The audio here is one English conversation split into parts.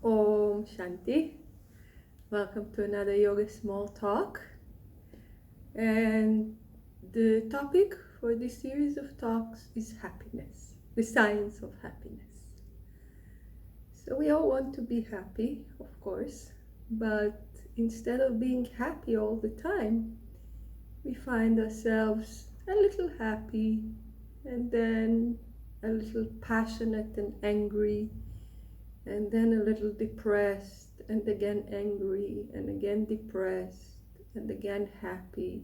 Om Shanti. Welcome to another Yoga Small Talk. And the topic for this series of talks is happiness, the science of happiness. So we all want to be happy, of course, but instead of being happy all the time, we find ourselves a little happy and then a little passionate and angry, and then a little depressed, and again angry, and again depressed, and again happy.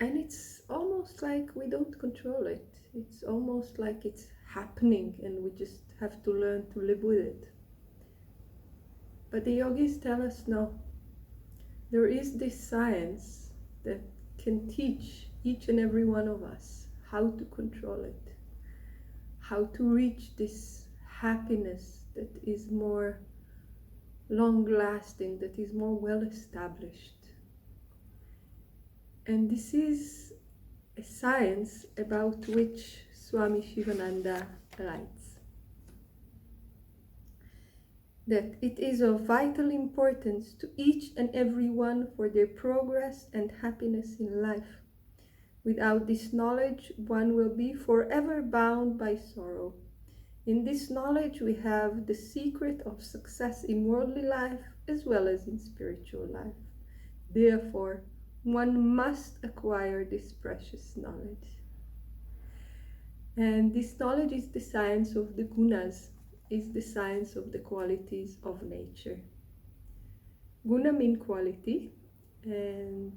And it's almost like we don't control it. It's almost like it's happening and we just have to learn to live with it. But the yogis tell us no. There is this science that can teach each and every one of us how to control it, how to reach this happiness that is more long-lasting, that is more well-established. And this is a science about which Swami Shivananda writes that it is of vital importance to each and every one for their progress and happiness in life. Without this knowledge, one will be forever bound by sorrow. In this knowledge, we have the secret of success in worldly life as well as in spiritual life. Therefore, one must acquire this precious knowledge. And this knowledge is the science of the gunas, is the science of the qualities of nature. Guna mean quality, and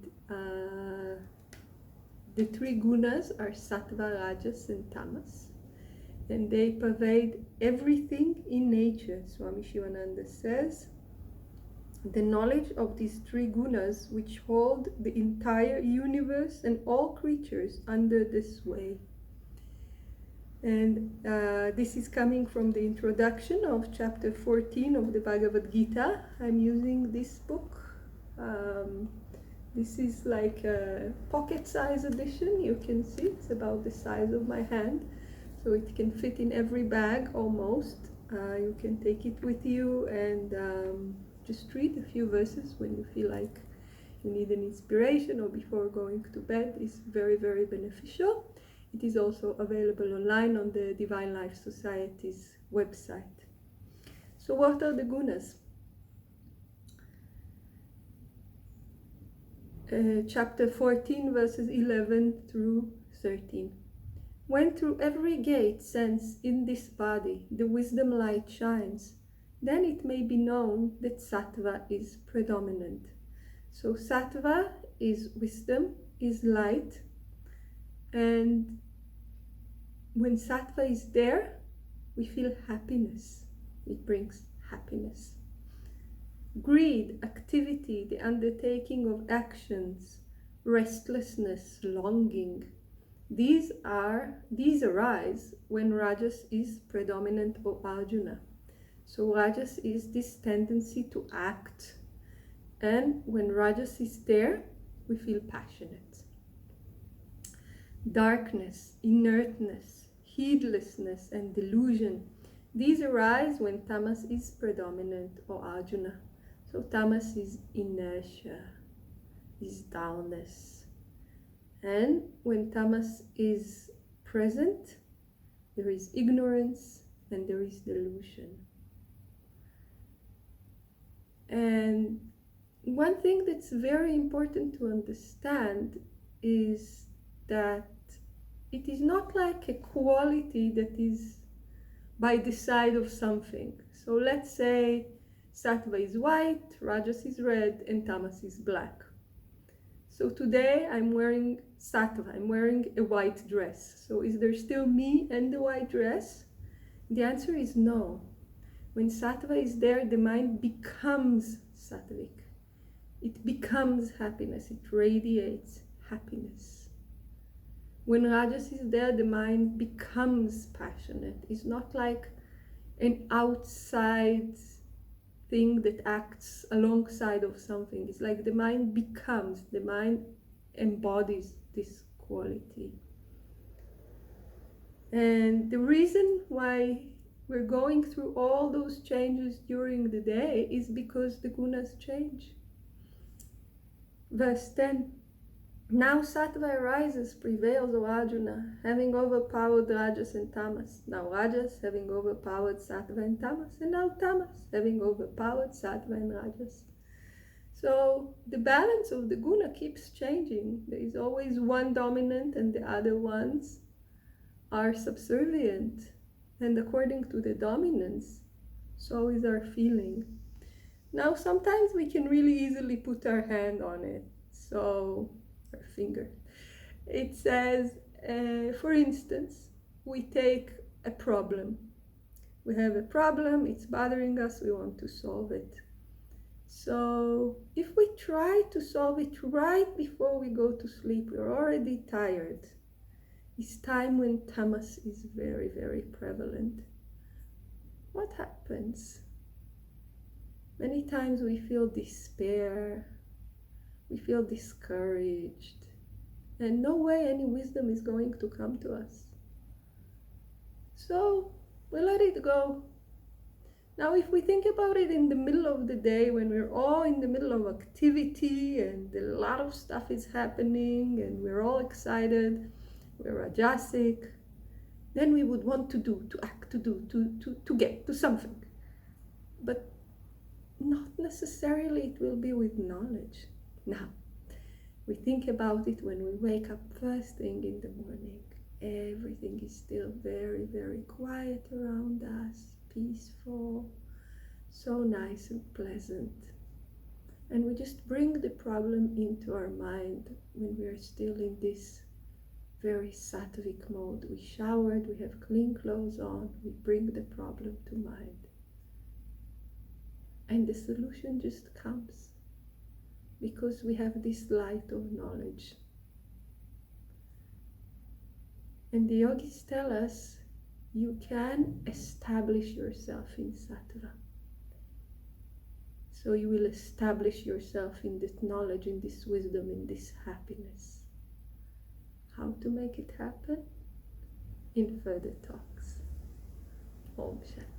the three gunas are sattva, rajas, and tamas. And they pervade everything in nature. Swami Shivananda says, the knowledge of these three gunas which hold the entire universe and all creatures under the sway. And this is coming from the introduction of chapter 14 of the Bhagavad Gita. I'm using this book. This is like a pocket-size edition. You can see it's about the size of my hand. So it can fit in every bag almost. You can take it with you and just read a few verses when you feel like you need an inspiration or before going to bed. It's very, very beneficial. It is also available online on the Divine Life Society's website. So what are the gunas? Chapter 14, verses 11 through 13. When through every gate sense in this body the wisdom light shines, then it may be known that sattva is predominant. So sattva is wisdom, is light, and when sattva is there, we feel happiness. It brings happiness. Greed, activity, the undertaking of actions, restlessness, longing, these arise when rajas is predominant, O Arjuna. So rajas is this tendency to act, and when rajas is there, we feel passionate. Darkness, inertness, heedlessness, and delusion, these arise when tamas is predominant, O Arjuna. So tamas is inertia, is dullness. And when tamas is present, there is ignorance and there is delusion. And one thing that's very important to understand is that it is not like a quality that is by the side of something. So let's say sattva is white, rajas is red, and tamas is black. So today I'm wearing sattva, I'm wearing a white dress. So is there still me and the white dress? The answer is no. When sattva is there, the mind becomes sattvic. It becomes happiness, it radiates happiness. When rajas is there, the mind becomes passionate. It's not like an outside thing that acts alongside of something. It's like the mind embodies this quality. And the reason why we're going through all those changes during the day is because the gunas change. Verse 10. Now sattva arises, prevails, O Arjuna, having overpowered Rajas and Tamas. Now Rajas having overpowered Sattva and Tamas, and now Tamas having overpowered Sattva and Rajas. So the balance of the guna keeps changing. There is always one dominant and the other ones are subservient. And according to the dominance, so is our feeling. Now sometimes we can really easily put our hand on it. So our finger. It says, for instance, we take a problem. We have a problem, it's bothering us, we want to solve it. So if we try to solve it right before we go to sleep, we're already tired. It's time when tamas is very, very prevalent. What happens? Many times we feel despair, we feel discouraged, and no way any wisdom is going to come to us. So we let it go. Now if we think about it in the middle of the day, when we're all in the middle of activity and a lot of stuff is happening and we're all excited, we're rajasic, then we would want to do, to act, to get to something. But not necessarily it will be with knowledge. Now, we think about it when we wake up first thing in the morning. Everything is still very, very quiet around us, peaceful, so nice and pleasant. And we just bring the problem into our mind when we are still in this very sattvic mode. We showered, we have clean clothes on, we bring the problem to mind. And the solution just comes because we have this light of knowledge. And the yogis tell us you can establish yourself in sattva. So you will establish yourself in this knowledge, in this wisdom, in this happiness. How to make it happen? In further talks. Om Shanti.